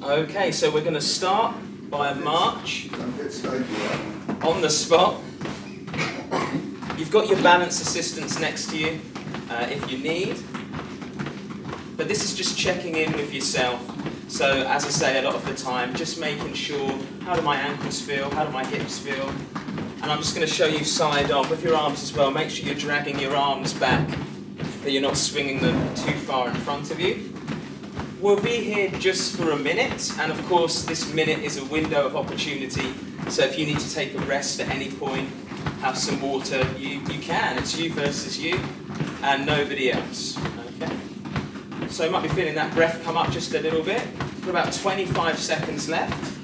Okay, so we're going to start by a march on the spot. You've got your balance assistance next to you if you need. But this is just checking in with yourself. So as I say a lot of the time, just making sure, how do my ankles feel, how do my hips feel? And I'm just going to show you side on with your arms as well. Make sure you're dragging your arms back, that you're not swinging them too far in front of you. We'll be here just for a minute, and of course this minute is a window of opportunity. So if you need to take a rest at any point, have some water, you can. It's you versus you and nobody else. Okay? So you might be feeling that breath come up just a little bit. We've got about 25 seconds left,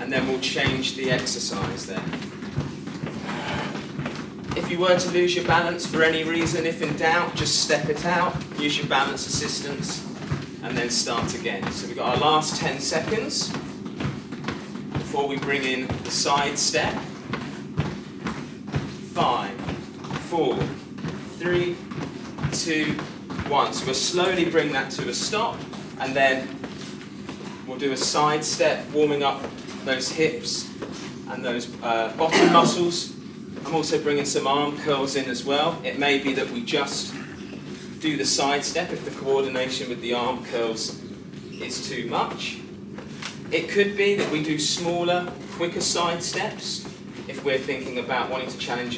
and then we'll change the exercise there. If you were to lose your balance for any reason, if in doubt, just step it out, use your balance assistance, and then start again. So we've got our last 10 seconds before we bring in the side step. 5, 4, 3, 2, 1. So we'll slowly bring that to a stop, and then we'll do a side step, warming up those hips and those bottom muscles. I'm also bringing some arm curls in as well. It may be that we just do the side step if the coordination with the arm curls is too much. It could be that we do smaller, quicker side steps if we're thinking about wanting to challenge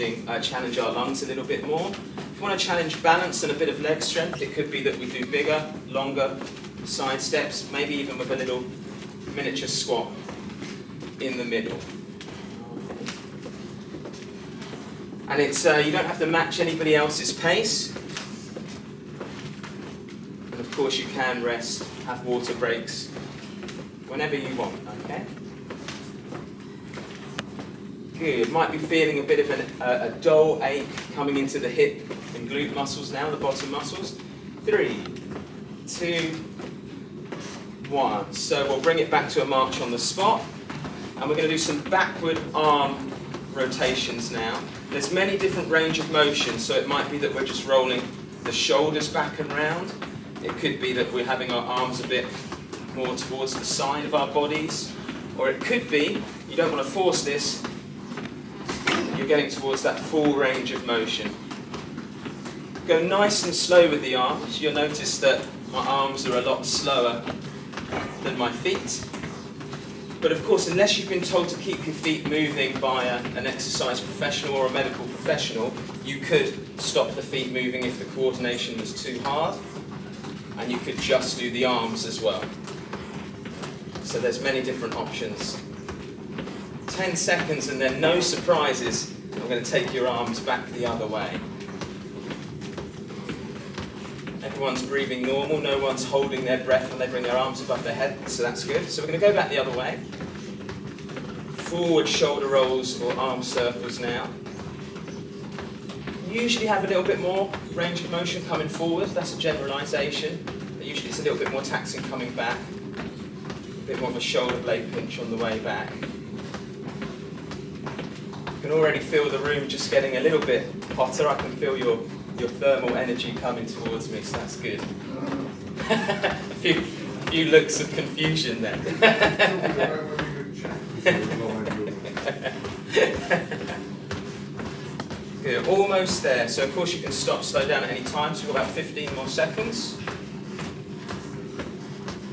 our lungs a little bit more. If you want to challenge balance and a bit of leg strength, it could be that we do bigger, longer side steps, maybe even with a little miniature squat in the middle. And it's you don't have to match anybody else's pace. And of course you can rest, have water breaks, whenever you want, okay? Good. Might be feeling a bit of a dull ache coming into the hip and glute muscles now, the bottom muscles. 3, 2, 1. So we'll bring it back to a march on the spot. And we're going to do some backward arm rotations now. There's many different range of motion, so it might be that we're just rolling the shoulders back and round. It could be that we're having our arms a bit more towards the side of our bodies. Or it could be, you don't want to force this, you're getting towards that full range of motion. Go nice and slow with the arms. You'll notice that my arms are a lot slower than my feet. But of course, unless you've been told to keep your feet moving by an exercise professional or a medical professional, you could stop the feet moving if the coordination was too hard. And you could just do the arms as well. So there's many different options. 10 seconds and then no surprises. I'm going to take your arms back the other way. Everyone's breathing normal, no one's holding their breath when they bring their arms above their head, so that's good. So we're going to go back the other way. Forward shoulder rolls or arm circles now. Usually have a little bit more range of motion coming forward, that's a generalisation. But usually it's a little bit more taxing coming back. A bit more of a shoulder blade pinch on the way back. You can already feel the room just getting a little bit hotter. I can feel your thermal energy coming towards me, so that's good. a few looks of confusion there. Good, almost there. So of course you can stop, slow down at any time. So we've got about 15 more seconds.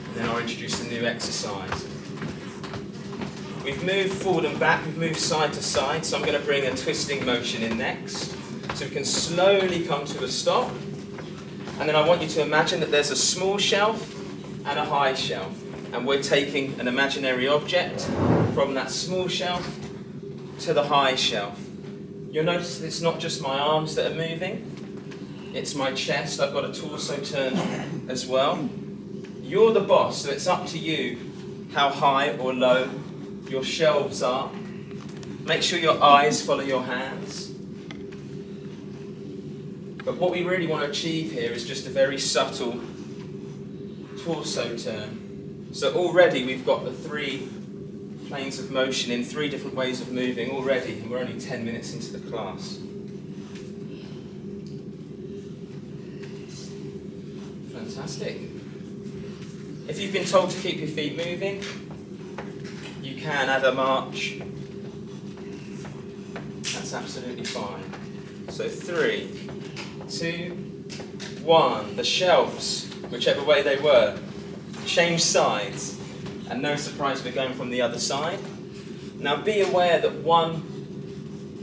And then I'll introduce a new exercise. We've moved forward and back, we've moved side to side, so I'm going to bring a twisting motion in next. So we can slowly come to a stop. And then I want you to imagine that there's a small shelf and a high shelf. And we're taking an imaginary object from that small shelf to the high shelf. You'll notice that it's not just my arms that are moving, it's my chest. I've got a torso turn as well. You're the boss, so it's up to you how high or low your shelves are. Make sure your eyes follow your hands. But what we really want to achieve here is just a very subtle torso turn. So already we've got the 3 planes of motion in 3 different ways of moving already, and we're only 10 minutes into the class. Fantastic. If you've been told to keep your feet moving, you can add a march. That's absolutely fine. So 3, 2, 1. The shelves, whichever way they were, change sides. And no surprise, we're going from the other side. Now be aware that one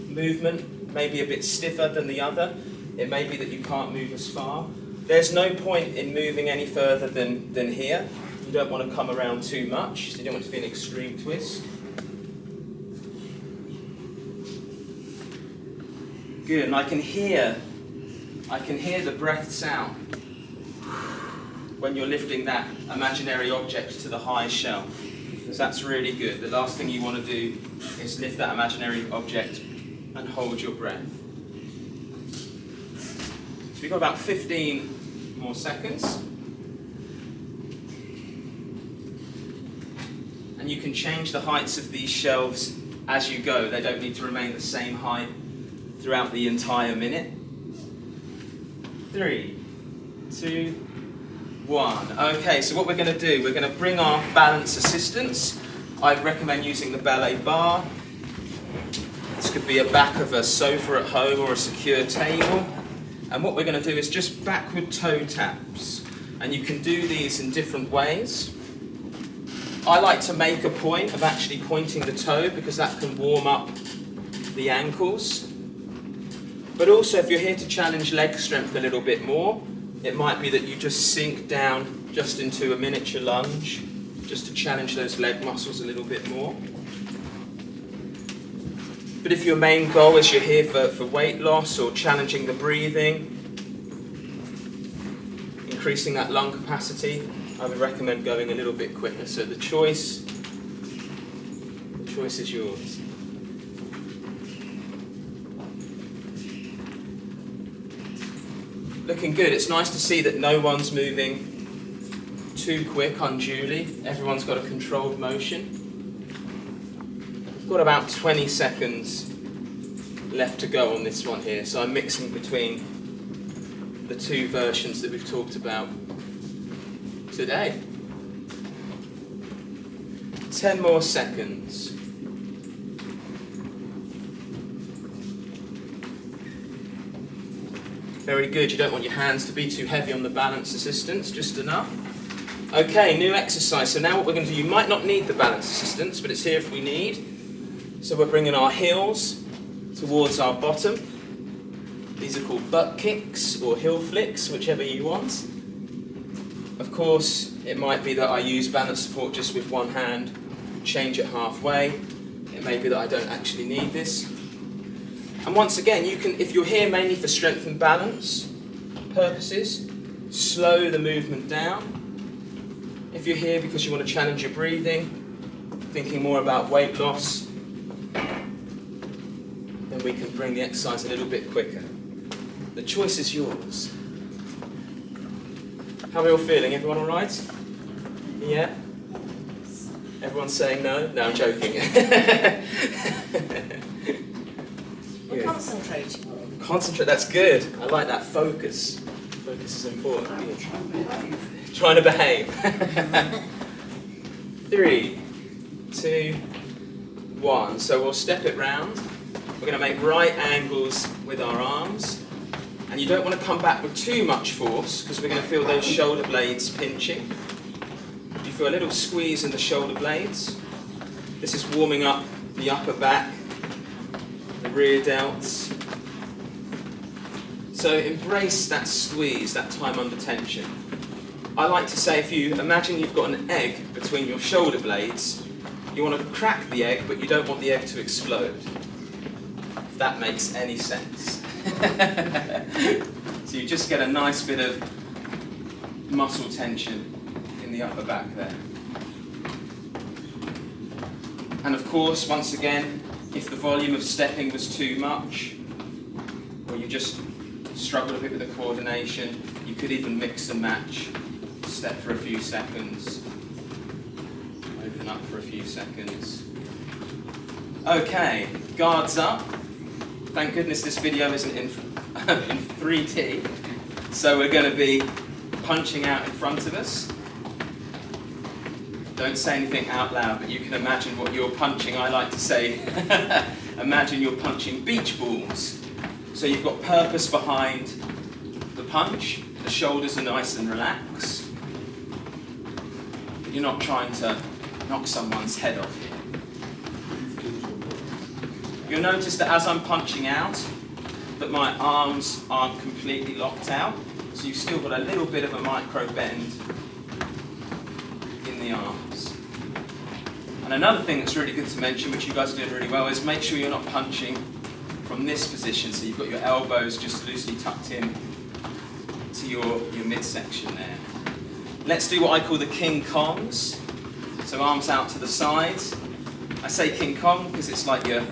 movement may be a bit stiffer than the other. It may be that you can't move as far. There's no point in moving any further than here. You don't want to come around too much, so you don't want it to be an extreme twist. Good, and I can hear the breaths out when you're lifting that imaginary object to the high shelf. So that's really good. The last thing you want to do is lift that imaginary object and hold your breath. So we've got about 15 more seconds. And you can change the heights of these shelves as you go. They don't need to remain the same height throughout the entire minute. 3, 2, 1. Okay, so what we're going to do, we're going to bring our balance assistance. I'd recommend using the ballet bar. This could be a back of a sofa at home or a secure table. And what we're going to do is just backward toe taps. And you can do these in different ways. I like to make a point of actually pointing the toe because that can warm up the ankles. But also if you're here to challenge leg strength a little bit more, it might be that you just sink down just into a miniature lunge, just to challenge those leg muscles a little bit more. But if your main goal is you're here for weight loss or challenging the breathing, increasing that lung capacity, I would recommend going a little bit quicker. So the choice is yours. Looking good. It's nice to see that no one's moving too quick unduly. Everyone's got a controlled motion. We've got about 20 seconds left to go on this one here, so I'm mixing between the two versions that we've talked about today. 10 more seconds. Very good. You don't want your hands to be too heavy on the balance assistance, just enough. Okay, new exercise. So now what we're going to do, you might not need the balance assistance, but it's here if we need. So we're bringing our heels towards our bottom. These are called butt kicks or heel flicks, whichever you want. Of course, it might be that I use balance support just with one hand, change it halfway. It may be that I don't actually need this. And once again, you can, if you're here mainly for strength and balance purposes, slow the movement down. If you're here because you want to challenge your breathing, thinking more about weight loss, then we can bring the exercise a little bit quicker. The choice is yours. How are we all feeling? Everyone all right? Yeah? Everyone's saying no? No, I'm joking. We're concentrating. Concentrate, that's good. I like that focus. Focus is important. Trying to behave. 3, 2, 1. So we'll step it round. We're going to make right angles with our arms. And you don't want to come back with too much force because we're going to feel those shoulder blades pinching. You feel a little squeeze in the shoulder blades. This is warming up the upper back, the rear delts. So embrace that squeeze, that time under tension. I like to say, if you imagine you've got an egg between your shoulder blades, you want to crack the egg, but you don't want the egg to explode. If that makes any sense. So you just get a nice bit of muscle tension in the upper back there. And of course, once again, if the volume of stepping was too much, or you just struggled a bit with the coordination, you could even mix and match. Step for a few seconds, open up for a few seconds. Okay, guards up. Thank goodness this video isn't in 3T, so we're going to be punching out in front of us. Don't say anything out loud, but you can imagine what you're punching. I like to say, imagine you're punching beach balls. So you've got purpose behind the punch. The shoulders are nice and relaxed. But you're not trying to knock someone's head off here. You'll notice that as I'm punching out, that my arms aren't completely locked out. So you've still got a little bit of a micro bend in the arms. And another thing that's really good to mention, which you guys are doing really well, is make sure you're not punching from this position. So you've got your elbows just loosely tucked in to your midsection there. Let's do what I call the King Kongs. So arms out to the sides. I say King Kong because it's like you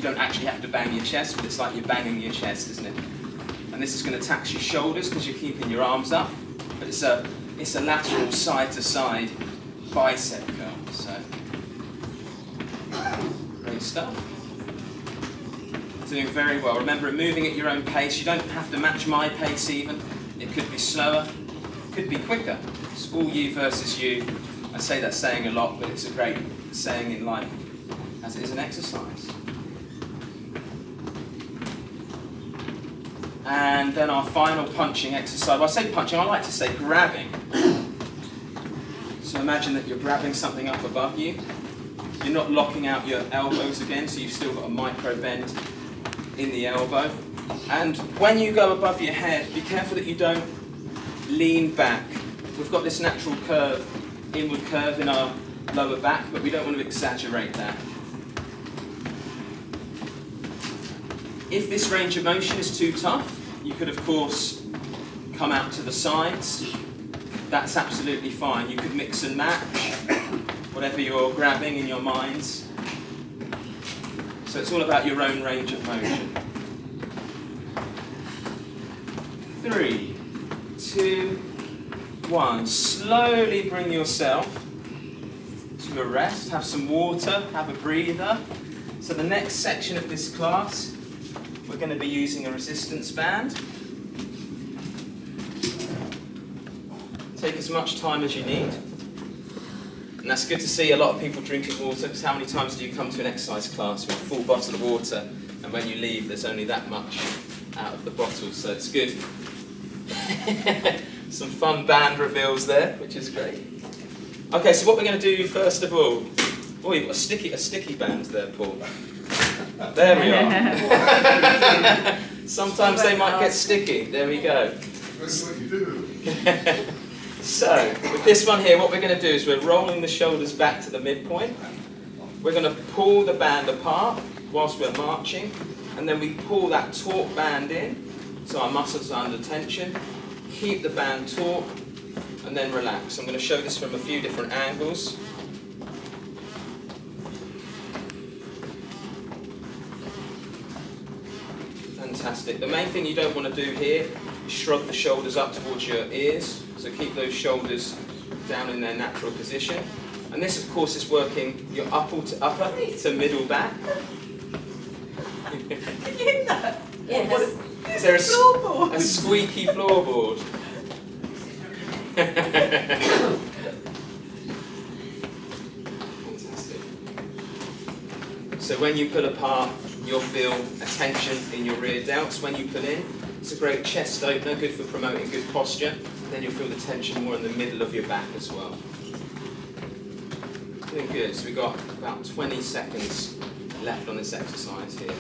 don't actually have to bang your chest, but it's like you're banging your chest, isn't it? And this is going to tax your shoulders because you're keeping your arms up, but it's a lateral side-to-side bicep curl. So, great stuff. Doing very well. Remember, moving at your own pace. You don't have to match my pace even. It could be slower, it could be quicker. It's all you versus you. I say that saying a lot, but it's a great saying in life, as it is an exercise. And then our final punching exercise. Well, I say punching, I like to say grabbing. So imagine that you're grabbing something up above you. You're not locking out your elbows again, so you've still got a micro bend in the elbow. And when you go above your head, be careful that you don't lean back. We've got this natural curve, inward curve in our lower back, but we don't want to exaggerate that. If this range of motion is too tough, you could, of course, come out to the sides. That's absolutely fine. You could mix and match whatever you're grabbing in your minds. So it's all about your own range of motion. 3, 2, 1. Slowly bring yourself to a rest. Have some water, have a breather. So the next section of this class, we're going to be using a resistance band. Take as much time as you need. And that's good to see a lot of people drinking water, because how many times do you come to an exercise class with a full bottle of water, and when you leave there's only that much out of the bottle, so it's good. Some fun band reveals there, which is great. Okay, so what we're going to do first of all, oh, you've got a sticky band there, Paul. There we are. Sometimes they might get sticky. There we go. That's what you do. So, with this one here, what we're going to do is we're rolling the shoulders back to the midpoint. We're going to pull the band apart whilst we're marching, and then we pull that taut band in, so our muscles are under tension. Keep the band taut, and then relax. I'm going to show this from a few different angles. Fantastic. The main thing you don't want to do here is shrug the shoulders up towards your ears. So keep those shoulders down in their natural position. And this, of course, is working your upper to middle back. Yes. Is there a squeaky floorboard? Fantastic. So when you pull apart, you'll feel a tension in your rear delts. When you pull in, it's a great chest opener, good for promoting good posture. Then you'll feel the tension more in the middle of your back as well. Doing good. So we've got about 20 seconds left on this exercise here.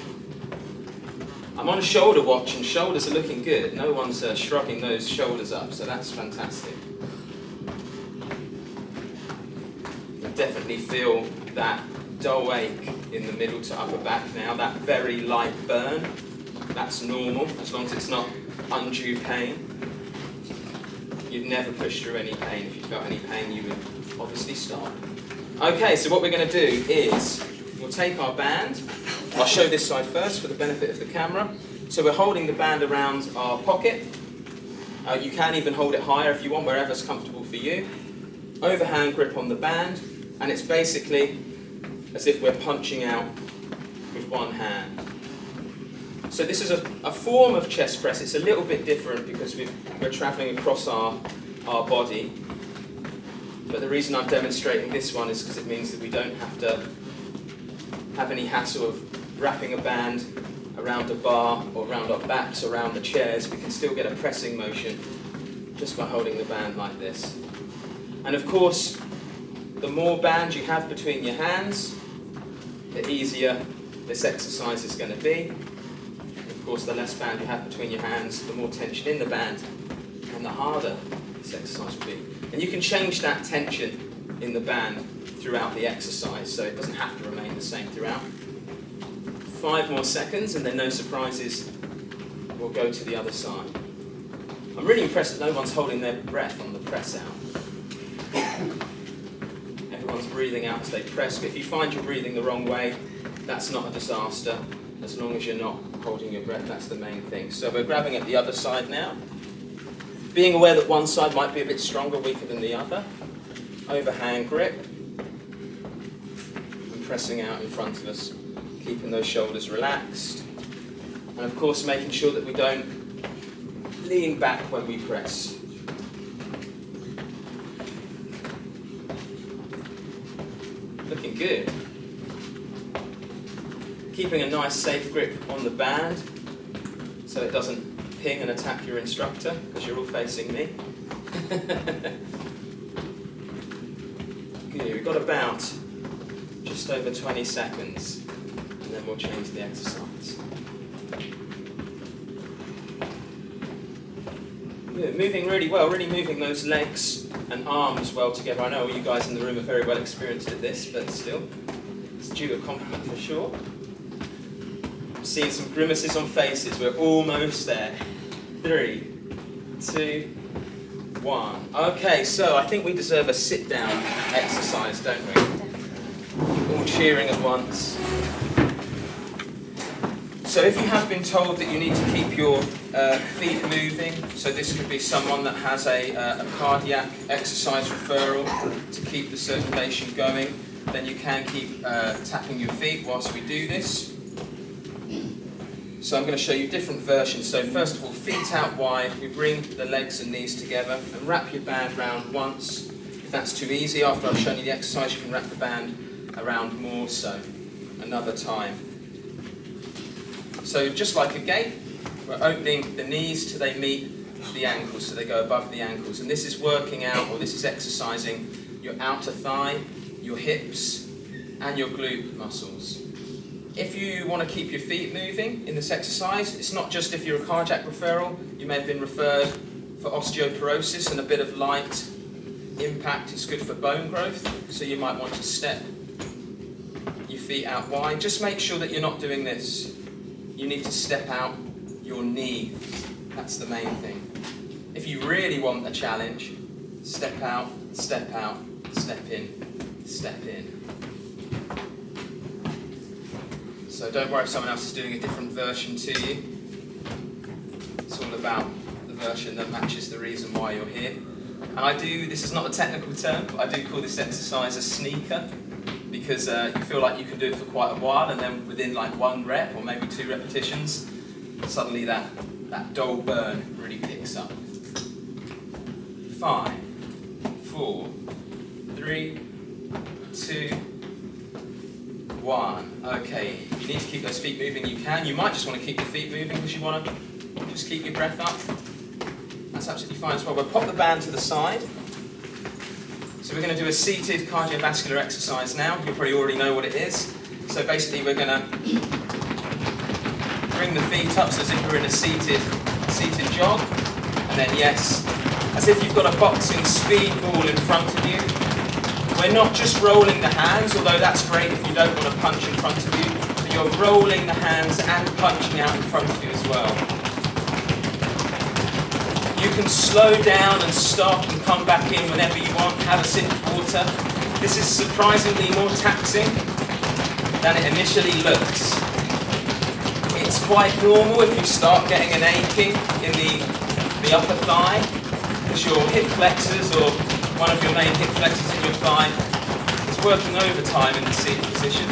I'm on a shoulder watch, and shoulders are looking good. No one's shrugging those shoulders up, so that's fantastic. You definitely feel that dull ache in the middle to upper back now, that very light burn. That's normal, as long as it's not undue pain. You'd never push through any pain. If you felt any pain, you would obviously stop. Okay, so what we're going to do is we'll take our band. I'll show this side first for the benefit of the camera. So we're holding the band around our pocket. You can even hold it higher if you want, wherever's comfortable for you. Overhand grip on the band, and it's basically as if we're punching out with one hand. So this is a form of chest press. It's a little bit different because we're traveling across our body. But the reason I'm demonstrating this one is because it means that we don't have to have any hassle of wrapping a band around a bar or around our backs or around the chairs. We can still get a pressing motion just by holding the band like this. And of course, the more band you have between your hands, the easier this exercise is going to be. Of course, the less band you have between your hands, the more tension in the band, and the harder this exercise will be. And you can change that tension in the band throughout the exercise, so it doesn't have to remain the same throughout. 5 more seconds, and then no surprises, we'll go to the other side. I'm really impressed that no one's holding their breath on the press out. Everyone's breathing out as they press, but if you find you're breathing the wrong way, that's not a disaster. As long as you're not holding your breath, that's the main thing. So we're grabbing at the other side now. Being aware that one side might be a bit stronger, weaker than the other. Overhand grip. And pressing out in front of us, keeping those shoulders relaxed. And of course making sure that we don't lean back when we press. Looking good. Keeping a nice safe grip on the band so it doesn't ping and attack your instructor, because you're all facing me. Good, we've got about just over 20 seconds and then we'll change the exercise. Good, moving really well, really moving those legs and arms well together. I know all you guys in the room are very well experienced at this, but still, it's due a compliment for sure. I'm seeing some grimaces on faces, we're almost there. 3, 2, 1. Okay, so I think we deserve a sit-down exercise, don't we? All cheering at once. So if you have been told that you need to keep your feet moving, so this could be someone that has a cardiac exercise referral to keep the circulation going, then you can keep tapping your feet whilst we do this. So I'm going to show you different versions. So first of all, feet out wide, we bring the legs and knees together and wrap your band round once. If that's too easy, after I've shown you the exercise, you can wrap the band around more so another time. So just like a gate, we're opening the knees till they meet the ankles, so they go above the ankles. And this is working out, or this is exercising your outer thigh, your hips, and your glute muscles. If you want to keep your feet moving in this exercise, it's not just if you're a cardiac referral, you may have been referred for osteoporosis, and a bit of light impact is good for bone growth, so you might want to step your feet out wide. Just make sure that you're not doing this. You need to step out your knee. That's the main thing. If you really want a challenge, step out, step in, step in. So don't worry if someone else is doing a different version to you. It's all about the version that matches the reason why you're here. And this is not a technical term, but I do call this exercise a sneaker, because you feel like you can do it for quite a while, and then within like 1 rep or maybe 2 repetitions, suddenly that dull burn really picks up. 5, 4, 3, 2, 1. Okay, if you need to keep those feet moving, you can. You might just want to keep your feet moving because you want to just keep your breath up. That's absolutely fine as well. We'll pop the band to the side. So we're going to do a seated cardiovascular exercise now. You probably already know what it is. So basically we're going to bring the feet up so as if we're in a seated jog. And then yes, as if you've got a boxing speed ball in front of you. We're not just rolling the hands, although that's great if you don't want to punch in front of you, but you're rolling the hands and punching out in front of you as well. You can slow down and stop and come back in whenever you want, have a sip of water. This is surprisingly more taxing than it initially looks. It's quite normal if you start getting an aching in the upper thigh, because your hip flexors or one of your main hip flexors in your thigh is working overtime in the seated position.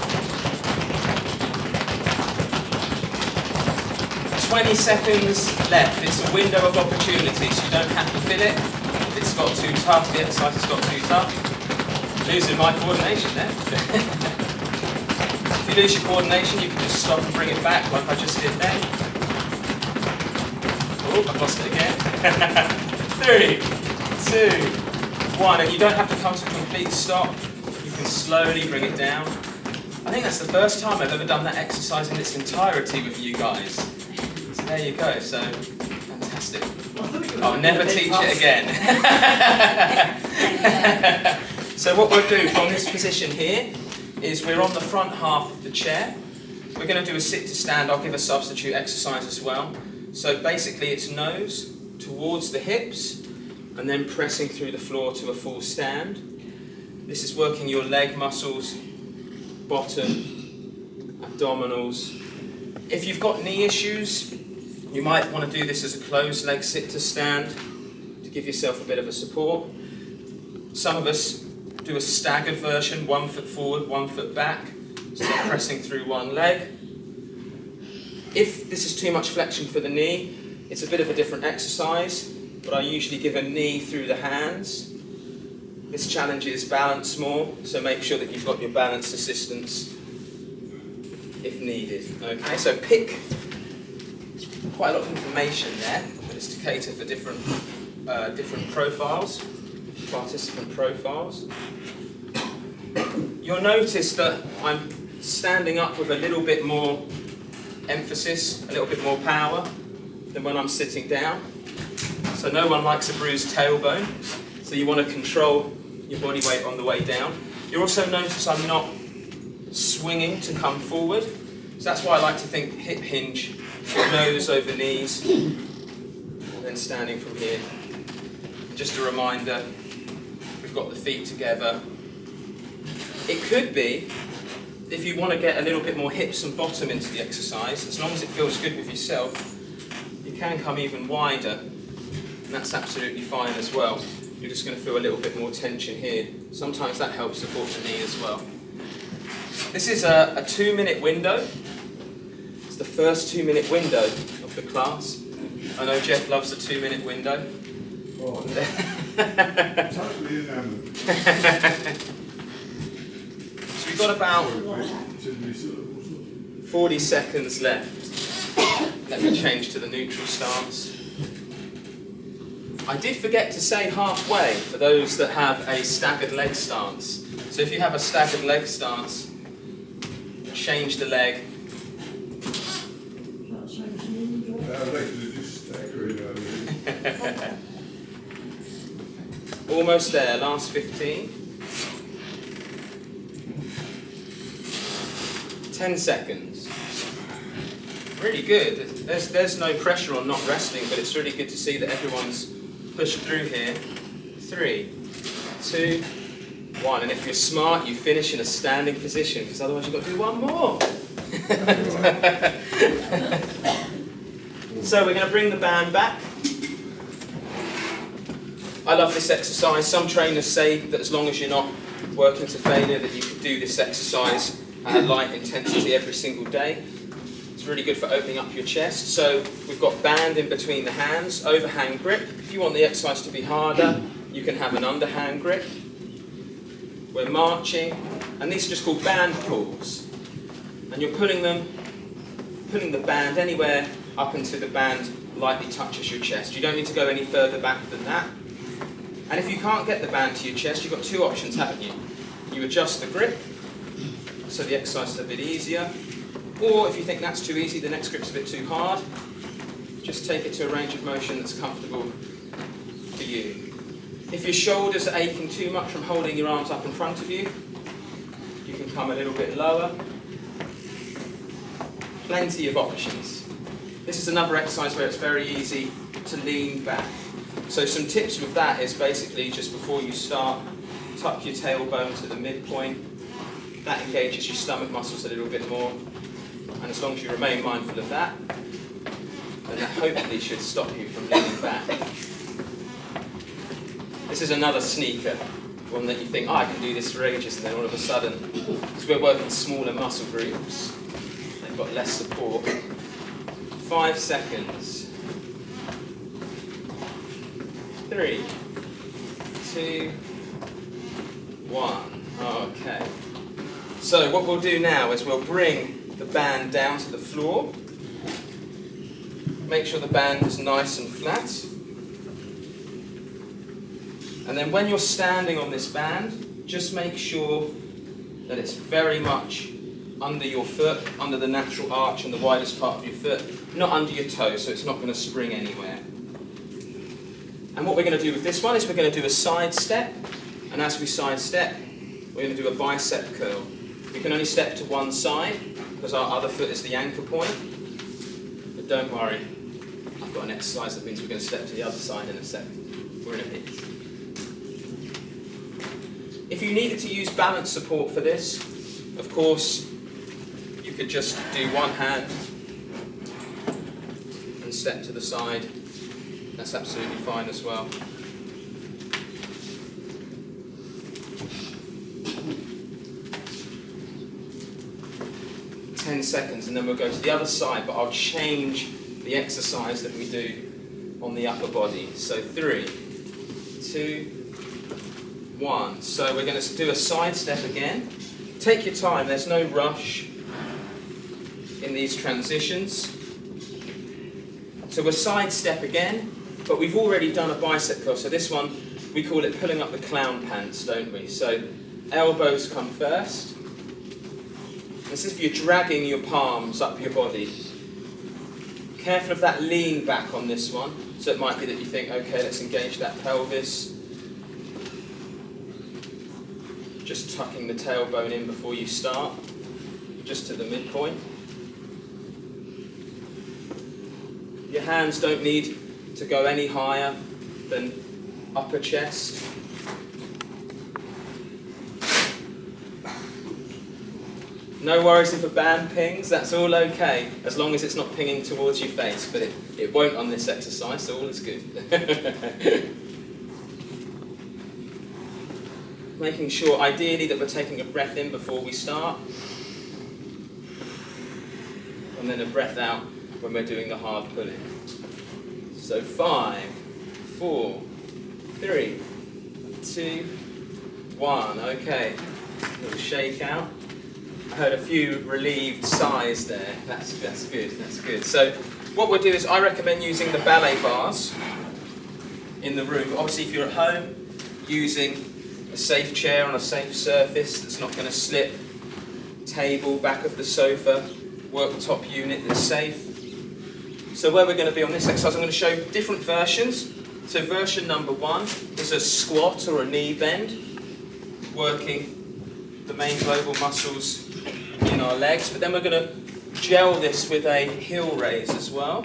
20 seconds left. It's a window of opportunity, so you don't have to fill it. If it's got too tough, the exercise has got too tough. Losing my coordination there. If you lose your coordination, you can just stop and bring it back like I just did then. Oh, I've lost it again. 3, 2, 1. And you don't have to come to a complete stop. You can slowly bring it down. I think that's the first time I've ever done that exercise in its entirety with you guys. So there you go. So fantastic. I'll never teach it again. So what we'll do from this position here is we're on the front half of the chair. We're going to do a sit to stand. I'll give a substitute exercise as well. So basically it's nose towards the hips and then pressing through the floor to a full stand. This is working your leg muscles, bottom, abdominals. If you've got knee issues, you might want to do this as a closed leg sit to stand to give yourself a bit of a support. Some of us do a staggered version, 1 foot forward, 1 foot back, so they're pressing through one leg. If this is too much flexion for the knee, it's a bit of a different exercise, but I usually give a knee through the hands. This challenges balance more, so make sure that you've got your balance assistance if needed. Okay, so pick quite a lot of information there, but it's to cater for different profiles, participant profiles. You'll notice that I'm standing up with a little bit more emphasis, a little bit more power than when I'm sitting down. So no one likes a bruised tailbone, so you want to control your body weight on the way down. You'll also notice I'm not swinging to come forward, so that's why I like to think hip hinge, nose over knees, and then standing from here. Just a reminder, we've got the feet together. It could be, if you want to get a little bit more hips and bottom into the exercise, as long as it feels good with yourself, you can come even wider, and that's absolutely fine as well. You're just going to feel a little bit more tension here. Sometimes that helps support the knee as well. This is a 2-minute window. It's the first 2-minute window of the class. I know Jeff loves a 2-minute window. Oh, totally enamored. So we've got about 40 seconds left. Let me change to the neutral stance. I did forget to say halfway for those that have a staggered leg stance. So if you have a staggered leg stance, change the leg. Almost there, last 15. 10 seconds. Really good. There's no pressure on not resting, but it's really good to see that everyone's pushed through here. 3, 2, 1. And if you're smart, you finish in a standing position, because otherwise you've got to do one more. So we're going to bring the band back. I love this exercise. Some trainers say that as long as you're not working to failure, that you can do this exercise at light intensity every single day. It's really good for opening up your chest. So we've got band in between the hands, overhand grip. If you want the exercise to be harder, you can have an underhand grip. We're marching, and these are just called band pulls. And you're putting the band anywhere up until the band lightly touches your chest. You don't need to go any further back than that. And if you can't get the band to your chest, you've got 2 options, haven't you? You adjust the grip, so the exercise is a bit easier. Or if you think that's too easy, the next grip's a bit too hard, just take it to a range of motion that's comfortable for you. If your shoulders are aching too much from holding your arms up in front of you, you can come a little bit lower. Plenty of options. This is another exercise where it's very easy to lean back. So some tips with that is basically just before you start, tuck your tailbone to the midpoint. That engages your stomach muscles a little bit more. And as long as you remain mindful of that, then that hopefully should stop you from leaning back. This is another sneaker, one that you think, oh, I can do this for ages, and then all of a sudden, because we're working smaller muscle groups, they've got less support. 5 seconds. 3, 2, 1. Okay. So what we'll do now is we'll bring the band down to the floor. Make sure the band is nice and flat. And then when you're standing on this band, just make sure that it's very much under your foot, under the natural arch and the widest part of your foot, not under your toe, so it's not going to spring anywhere. And what we're going to do with this one is we're going to do a side step, and as we side step, we're going to do a bicep curl. We can only step to one side, because our other foot is the anchor point, but don't worry, I've got an exercise that means we're going to step to the other side in a second. We're in a bit. If you needed to use balance support for this, of course, you could just do one hand and step to the side. That's absolutely fine as well. "10 seconds and then we'll go to the other side, but I'll change the exercise that we do on the upper body. So 3, 2, 1. So we're going to do a side step again. Take your time, there's no rush in these transitions. So we'll side step again, but we've already done a bicep curl. So this one, we call it pulling up the clown pants, don't we? So elbows come first. This is if you're dragging your palms up your body. Careful of that lean back on this one. So it might be that you think, okay, let's engage that pelvis. Just tucking the tailbone in before you start, just to the midpoint. Your hands don't need to go any higher than upper chest. No worries if a band pings, that's all okay, as long as it's not pinging towards your face, but it won't on this exercise, so all is good. Making sure, ideally, that we're taking a breath in before we start, and then a breath out when we're doing the hard pulling. So 5, 4, 3, 2, 1. Okay, little shake out. I heard a few relieved sighs there. That's good, that's good. So what we'll do is I recommend using the ballet bars in the room. Obviously, if you're at home, using a safe chair on a safe surface that's not going to slip, table, back of the sofa, worktop unit that's safe. So where we're going to be on this exercise, I'm going to show different versions. So version number 1 is a squat or a knee bend, working the main global muscles in our legs, but then we're going to gel this with a heel raise as well.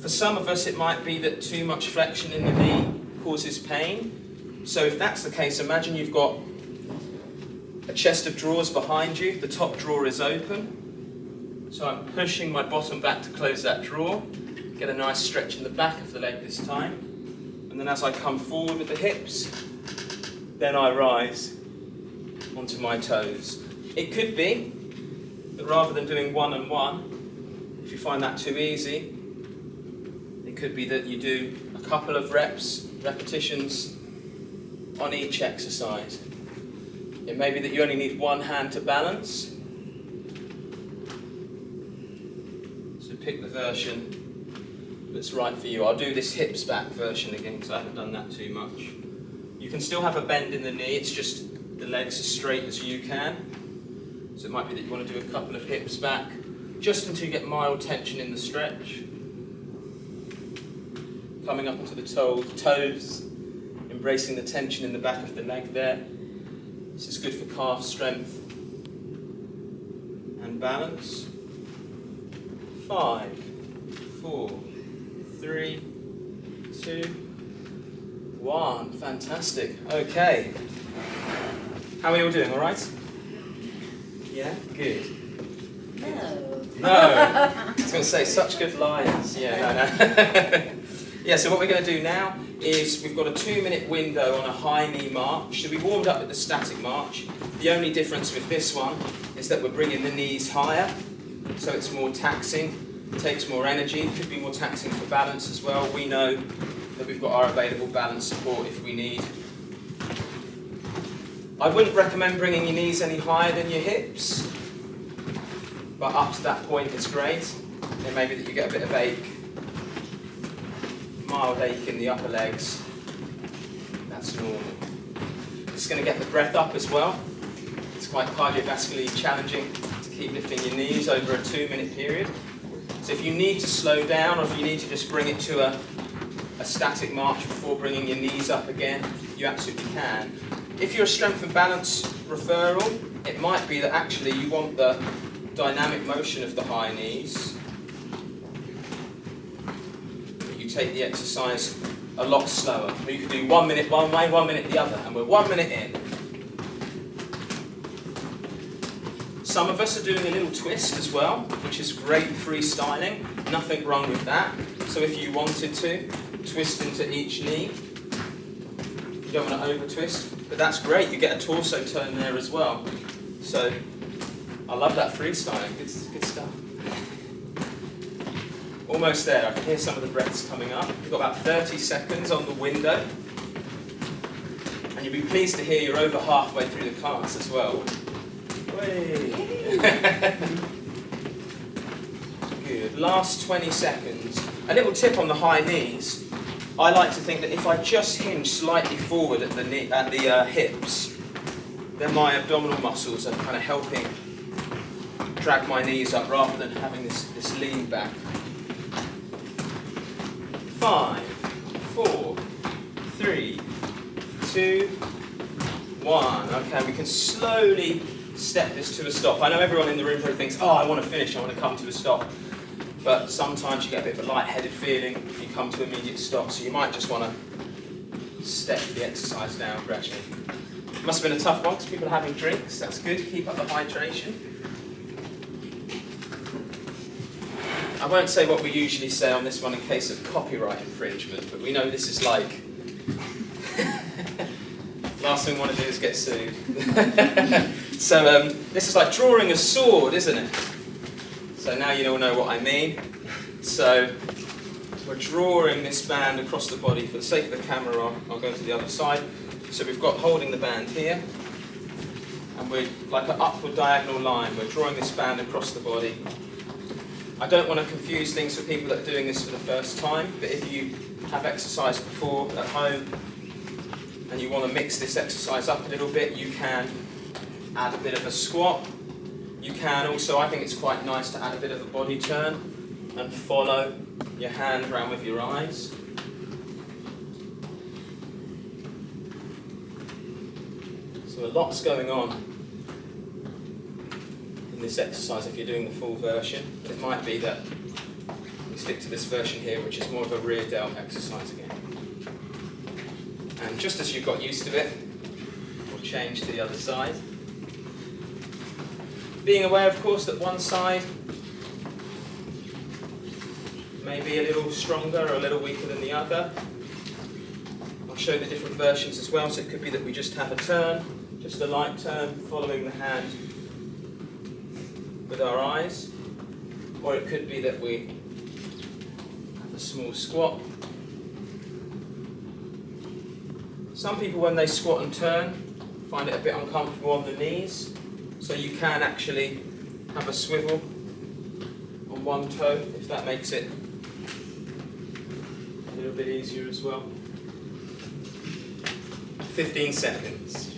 For some of us, it might be that too much flexion in the knee causes pain. So if that's the case, imagine you've got a chest of drawers behind you, the top drawer is open. So I'm pushing my bottom back to close that drawer, get a nice stretch in the back of the leg this time. And then as I come forward with the hips, then I rise onto my toes. It could be that rather than doing 1 and 1, if you find that too easy, it could be that you do a couple of repetitions on each exercise. It may be that you only need one hand to balance. So pick the version that's right for you. I'll do this hips back version again because I haven't done that too much. You can still have a bend in the knee, it's just the legs as straight as you can. So it might be that you want to do a couple of hips back, just until you get mild tension in the stretch. Coming up onto the toes, embracing the tension in the back of the leg there. This is good for calf strength and balance. 5, 4, 3, 2, 1. Fantastic. Okay. How are you all doing? All right? Yeah? Good. No. I was going to say, such good lines. Yeah, no. Yeah, so what we're going to do now is we've got a 2-minute window on a high knee march. So we warmed up with the static march. The only difference with this one is that we're bringing the knees higher, so it's more taxing, it takes more energy, it could be more taxing for balance as well. We know that we've got our available balance support if we need. I wouldn't recommend bringing your knees any higher than your hips, but up to that point is great. It may be that you get a bit of ache, mild ache in the upper legs. That's normal. Just going to get the breath up as well. It's quite cardiovascularly challenging to keep lifting your knees over a 2-minute period. So if you need to slow down, or if you need to just bring it to a static march before bringing your knees up again, you absolutely can. If you're a strength and balance referral, it might be that actually you want the dynamic motion of the high knees. You take the exercise a lot slower. You could do 1 minute one way, 1 minute the other, and we're 1 minute in. Some of us are doing a little twist as well, which is great freestyling. Nothing wrong with that. So if you wanted to, twist into each knee. You don't want to over twist, but that's great. You get a torso turn there as well. So I love that freestyling. Good stuff. Almost there. I can hear some of the breaths coming up. You've got about 30 seconds on the window. And you'll be pleased to hear you're over halfway through the class as well. Good. Last 20 seconds. A little tip on the high knees. I like to think that if I just hinge slightly forward at the hips, then my abdominal muscles are kind of helping drag my knees up rather than having this lean back. 5, 4, 3, 2, 1. Okay, we can slowly step this to a stop. I know everyone in the room probably thinks, oh, I want to finish, I want to come to a stop. But sometimes you get a bit of a light-headed feeling if you come to immediate stop, so you might just want to step the exercise down gradually. It must have been a tough one because people are having drinks. That's good, keep up the hydration. I won't say what we usually say on this one in case of copyright infringement, but we know this is like... Last thing we want to do is get sued. So this is like drawing a sword, isn't it? So now you all know what I mean. So we're drawing this band across the body. For the sake of the camera, I'll go to the other side. So we've got holding the band here, and we're like an upward diagonal line. We're drawing this band across the body. I don't want to confuse things for people that are doing this for the first time, but if you have exercised before at home and you want to mix this exercise up a little bit, you can add a bit of a squat. You can also, I think it's quite nice to add a bit of a body turn and follow your hand around with your eyes. So a lot's going on in this exercise if you're doing the full version. It might be that we stick to this version here, which is more of a rear delt exercise again. And just as you've got used to it, we'll change to the other side. Being aware, of course, that one side may be a little stronger or a little weaker than the other. I'll show the different versions as well, so it could be that we just have a turn, just a light turn, following the hand with our eyes, or it could be that we have a small squat. Some people, when they squat and turn, find it a bit uncomfortable on the knees, so you can actually have a swivel on one toe if that makes it a little bit easier as well. 15 seconds.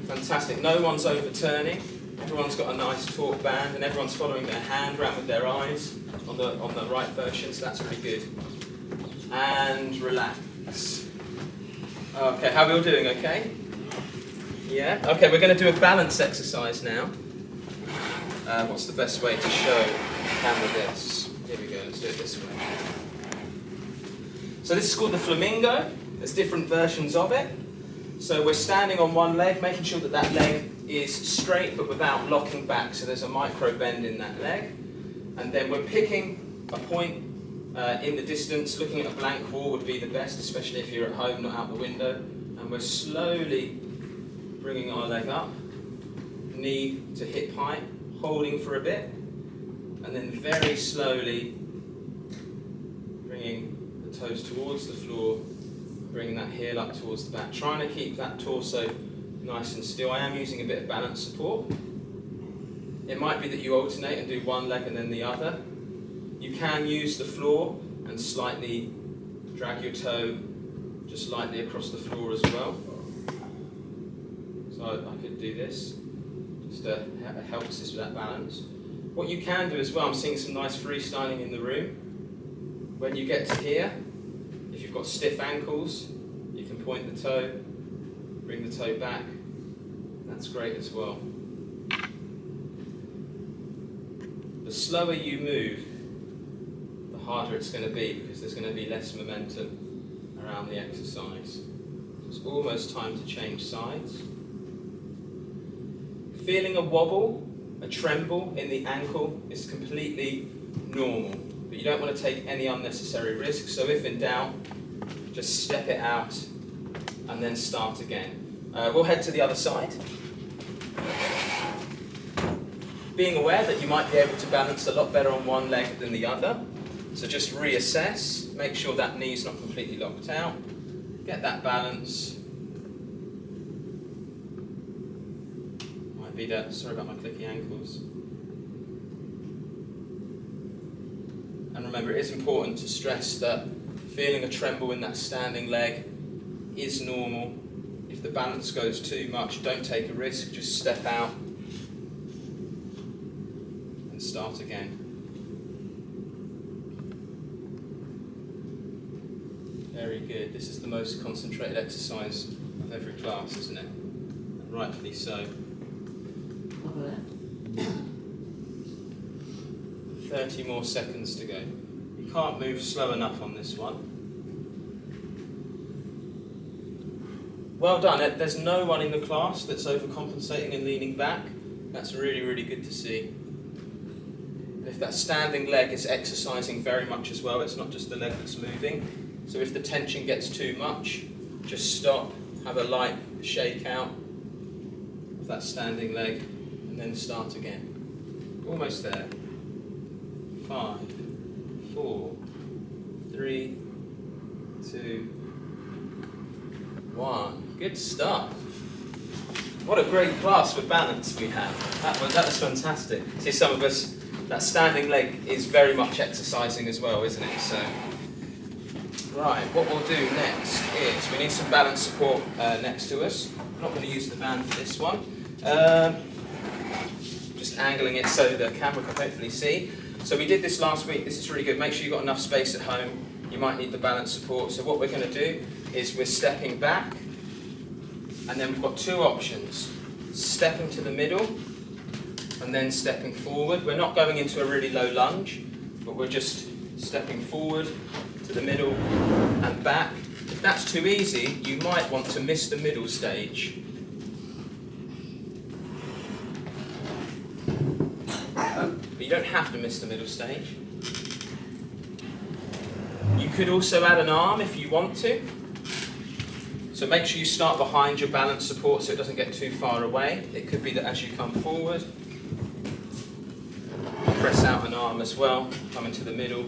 Fantastic. No one's overturning. Everyone's got a nice taut band, and everyone's following their hand around with their eyes on the right version, so that's pretty good. And relax. Okay, how are we all doing? Okay? Yeah? Okay, we're going to do a balance exercise now. What's the best way to show the camera this? Here we go, let's do it this way. So this is called the Flamingo. There's different versions of it. So we're standing on one leg, making sure that that leg is straight but without locking back. So there's a micro bend in that leg. And then we're picking a point in the distance. Looking at a blank wall would be the best, especially if you're at home, not out the window. And we're slowly bringing our leg up, knee to hip height, holding for a bit, and then very slowly bringing the toes towards the floor, bringing that heel up towards the back, trying to keep that torso nice and still. I am using a bit of balance support. It might be that you alternate and do one leg and then the other. You can use the floor and slightly drag your toe just lightly across the floor as well. So I could do this, just to help assist with that balance. What you can do as well, I'm seeing some nice freestyling in the room. When you get to here, if you've got stiff ankles, you can point the toe, bring the toe back. That's great as well. The slower you move, the harder it's going to be because there's going to be less momentum around the exercise. It's almost time to change sides. Feeling a wobble, a tremble in the ankle is completely normal, but you don't want to take any unnecessary risks. So if in doubt, just step it out and then start again. We'll head to the other side. Being aware that you might be able to balance a lot better on one leg than the other. So just reassess, make sure that knee's not completely locked out, get that balance. Might be that, sorry about my clicky ankles. And remember, it is important to stress that feeling a tremble in that standing leg is normal. If the balance goes too much, don't take a risk, just step out and start again. Very good. This is the most concentrated exercise of every class, isn't it? And rightfully so. 30 more seconds to go. You can't move slow enough on this one. Well done. There's no one in the class that's overcompensating and leaning back. That's really, really good to see. And if that standing leg is exercising very much as well, it's not just the leg that's moving. So if the tension gets too much, just stop, have a light shake out of that standing leg, and then start again. Almost there. 5, 4, 3, 2, 1. Good stuff. What a great class for balance we have. That was fantastic. See, some of us, that standing leg is very much exercising as well, isn't it? So. Right, what we'll do next is we need some balance support next to us. I'm not going to use the band for this one. Just angling it so the camera can hopefully see. So we did this last week. This is really good. Make sure you've got enough space at home. You might need the balance support. So what we're going to do is we're stepping back, and then we've got two options. Stepping to the middle, and then stepping forward. We're not going into a really low lunge, but we're just stepping forward to the middle and back. If that's too easy, you might want to miss the middle stage. But you don't have to miss the middle stage. You could also add an arm if you want to. So make sure you start behind your balance support so it doesn't get too far away. It could be that as you come forward, press out an arm as well, come into the middle.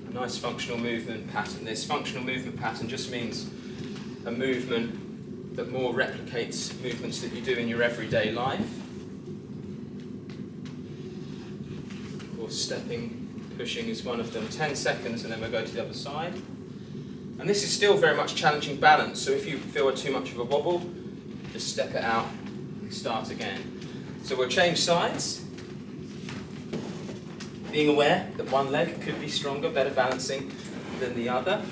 A nice functional movement pattern. This functional movement pattern just means a movement that more replicates movements that you do in your everyday life. Of course, stepping, pushing is one of them. 10 seconds and then we'll go to the other side. And this is still very much challenging balance, so if you feel too much of a wobble, just step it out and start again. So we'll change sides, being aware that one leg could be stronger, better balancing than the other.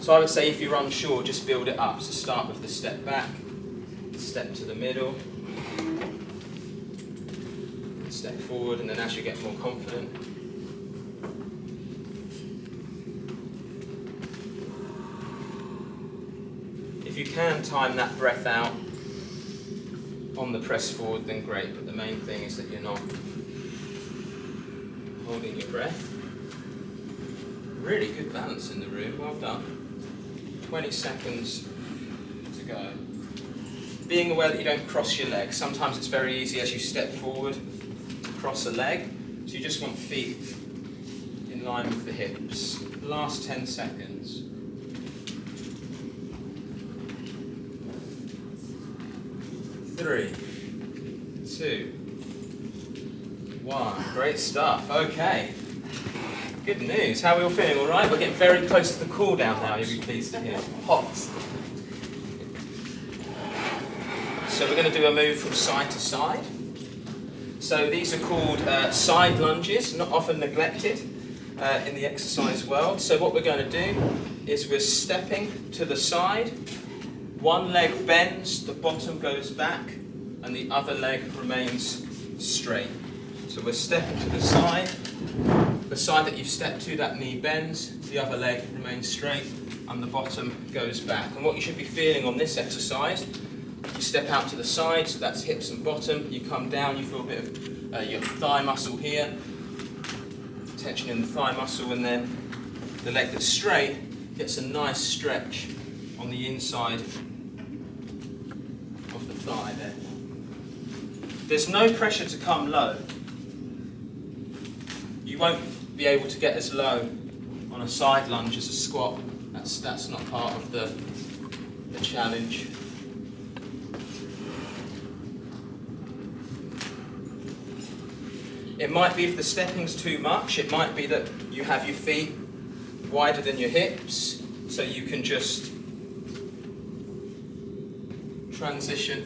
So I would say if you're unsure, just build it up. So start with the step back, step to the middle, step forward, and then as you get more confident, if you can time that breath out on the press forward, then great, but the main thing is that you're not holding your breath. Really good balance in the room, well done. 20 seconds to go. being aware that you don't cross your legs. Sometimes it's very easy as you step forward to cross a leg. So you just want feet in line with the hips. Last 10 seconds. 3, 2, 1. Great stuff. Okay. Good news. How are we all feeling? All right? We're getting very close to the cool down now. You'll be pleased to hear. Hot. So we're going to do a move from side to side. So these are called side lunges, not often neglected in the exercise world. So what we're going to do is we're stepping to the side. One leg bends, the bottom goes back, and the other leg remains straight. So we're stepping to the side that you've stepped to, that knee bends, the other leg remains straight, and the bottom goes back. And what you should be feeling on this exercise, you step out to the side, so that's hips and bottom, you come down, you feel a bit of your thigh muscle here, tension in the thigh muscle, and then the leg that's straight gets a nice stretch on the inside of the thigh there. There's no pressure to come low. You won't be able to get as low on a side lunge as a squat. That's not part of the challenge. It might be if the stepping's too much, it might be that you have your feet wider than your hips, so you can just transition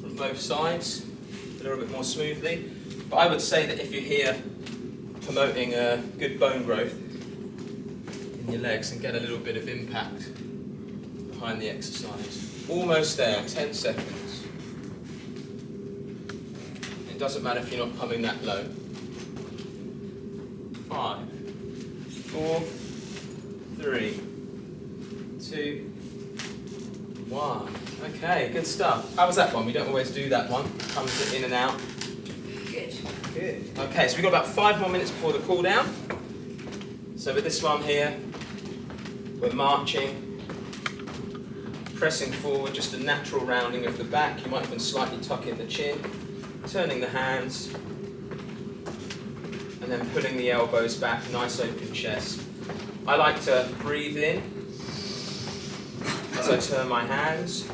from both sides a little bit more smoothly. But I would say that if you're here promoting a good bone growth in your legs and get a little bit of impact behind the exercise. Almost there, 10 seconds. It doesn't matter if you're not coming that low. 5, 4, 3, 2, 1. Okay, good stuff. How was that one? We don't always do that one. Comes in and out. Good. Okay, so we've got about 5 more minutes before the cool down. So with this one here, we're marching, pressing forward, just a natural rounding of the back. You might even slightly tuck in the chin, turning the hands, and then pulling the elbows back, nice open chest. I like to breathe in as I turn my hands.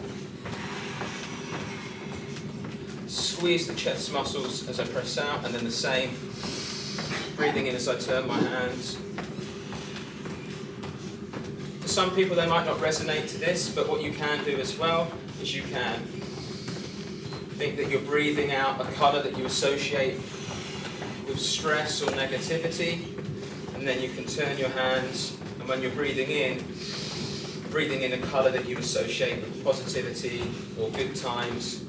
Squeeze the chest muscles as I press out, and then the same, breathing in as I turn my hands. For some people they might not resonate to this, but what you can do as well is you can think that you're breathing out a colour that you associate with stress or negativity, and then you can turn your hands, and when you're breathing in a colour that you associate with positivity or good times.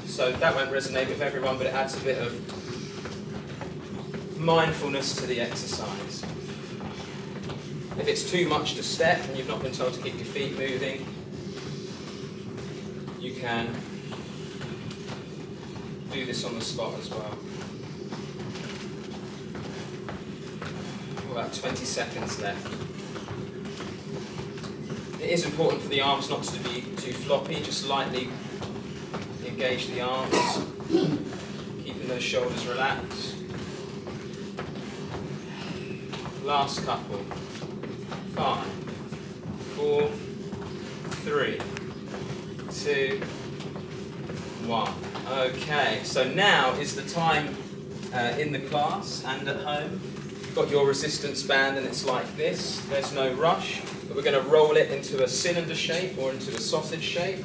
So that won't resonate with everyone, but it adds a bit of mindfulness to the exercise. If it's too much to step and you've not been told to keep your feet moving, you can do this on the spot as well. About 20 seconds left. It is important for the arms not to be too floppy, just lightly engage the arms, keeping those shoulders relaxed. Last couple. 5, 4, 3, 2, 1. Okay, so now is the time in the class and at home. You've got your resistance band and it's like this. There's no rush, but we're going to roll it into a cylinder shape or into a sausage shape.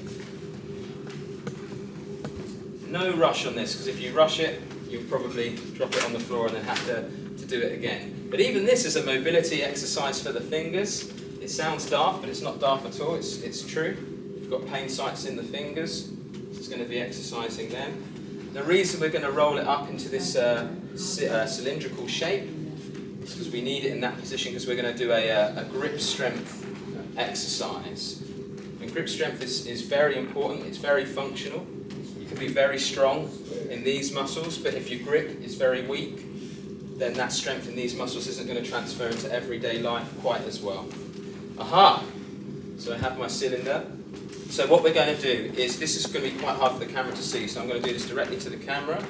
No rush on this, because if you rush it, you'll probably drop it on the floor and then have to do it again. But even this is a mobility exercise for the fingers. It sounds daft, but it's not daft at all. It's true. You've got pain sites in the fingers. It's going to be exercising them. The reason we're going to roll it up into this cylindrical shape is because we need it in that position, because we're going to do a grip strength exercise. And grip strength is very important. It's very functional. You can be very strong in these muscles, but if your grip is very weak, then that strength in these muscles isn't going to transfer into everyday life quite as well. Aha! So I have my cylinder. So what we're going to do is, this is going to be quite hard for the camera to see, so I'm going to do this directly to the camera.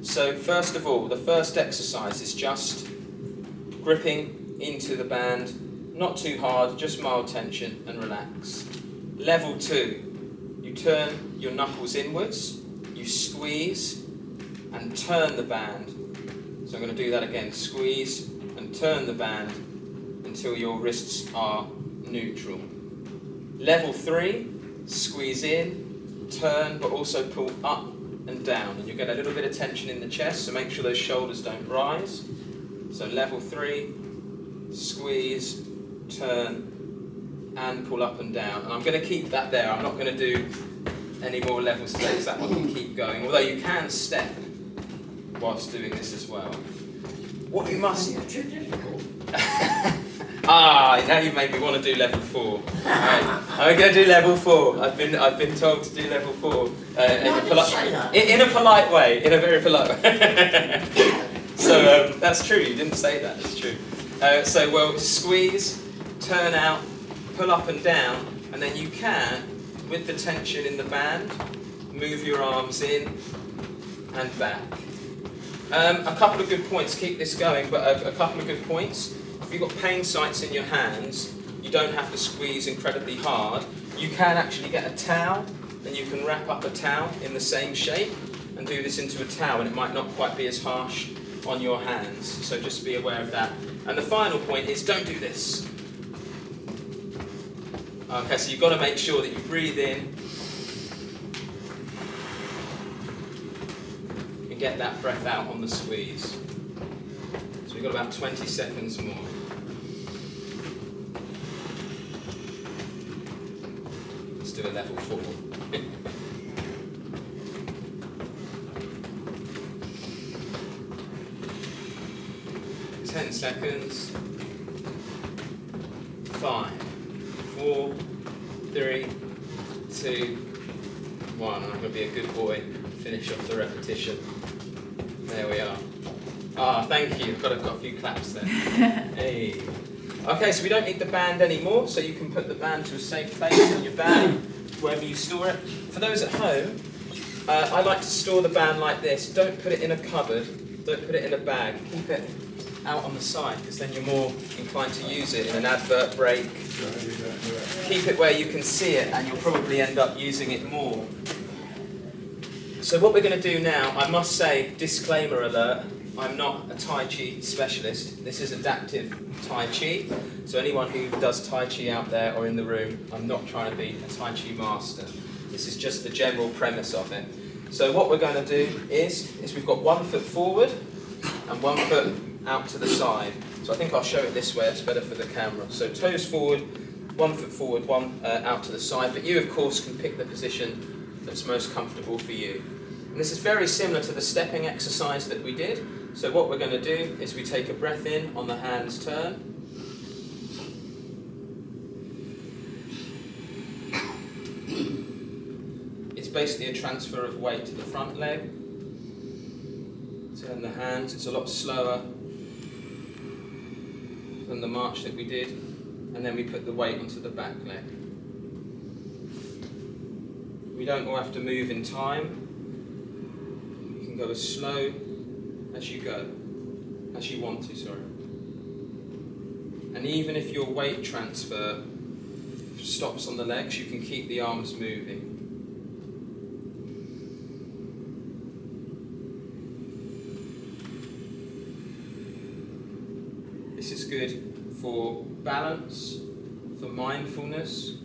So first of all, the first exercise is just gripping into the band, not too hard, just mild tension and relax. Level 2, you turn your knuckles inwards, you squeeze and turn the band. So I'm going to do that again, squeeze and turn the band until your wrists are neutral. Level 3, squeeze in, turn, but also pull up and down, and you get a little bit of tension in the chest, so make sure those shoulders don't rise. So level 3, squeeze, turn, and pull up and down. And I'm going to keep that there. I'm not going to do any more levels today, because that one can keep going, although you can step whilst doing this as well. What you must... Too difficult. Now you made me want to do level 4. Right. I'm going to do level 4. I've been told to do level 4 in a polite way, in a very polite way. So that's true. You didn't say that. It's true. So we'll squeeze, turn out, pull up and down, and then you can, with the tension in the band, move your arms in and back. A couple of good points. Keep this going, but a couple of good points. If you've got pain sites in your hands, you don't have to squeeze incredibly hard. You can actually get a towel, and you can wrap up a towel in the same shape and do this into a towel, and it might not quite be as harsh on your hands. So just be aware of that. And the final point is, don't do this. Okay, so you've got to make sure that you breathe in and get that breath out on the squeeze. So we've got about 20 seconds more. Let's do a level 4. 10 seconds. 5, 4, 3, 2, 1. And I'm going to be a good boy and finish off the repetition. There we are. Thank you. I've got a few claps there. Hey. Okay, so we don't need the band anymore, so you can put the band to a safe place on your bag, wherever you store it. For those at home, I like to store the band like this. Don't put it in a cupboard. Don't put it in a bag. Keep it out on the side, because then you're more inclined to use it in an advert break. Keep it where you can see it, and you'll probably end up using it more. So what we're going to do now, I must say, disclaimer alert, I'm not a Tai Chi specialist. This is adaptive Tai Chi. So anyone who does Tai Chi out there or in the room, I'm not trying to be a Tai Chi master. This is just the general premise of it. So what we're going to do is we've got 1 foot forward and 1 foot out to the side. So I think I'll show it this way, it's better for the camera. So toes forward, 1 foot forward, 1 out to the side. But you, of course, can pick the position that's most comfortable for you. And this is very similar to the stepping exercise that we did. So what we're going to do is we take a breath in on the hands turn. It's basically a transfer of weight to the front leg. Turn the hands. It's a lot slower than the march that we did. And then we put the weight onto the back leg. We don't all have to move in time. You can go as slow as you go, as you want to, sorry. And even if your weight transfer stops on the legs, you can keep the arms moving. This is good for balance, for mindfulness.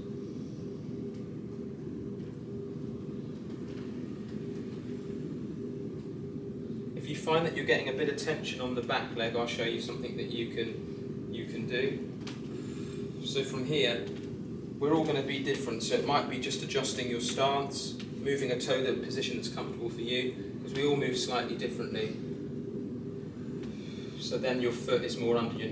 If you find that you're getting a bit of tension on the back leg, I'll show you something that you can do. So from here, we're all going to be different. So it might be just adjusting your stance, moving a toe to a position that's comfortable for you, because we all move slightly differently. So then your foot is more under your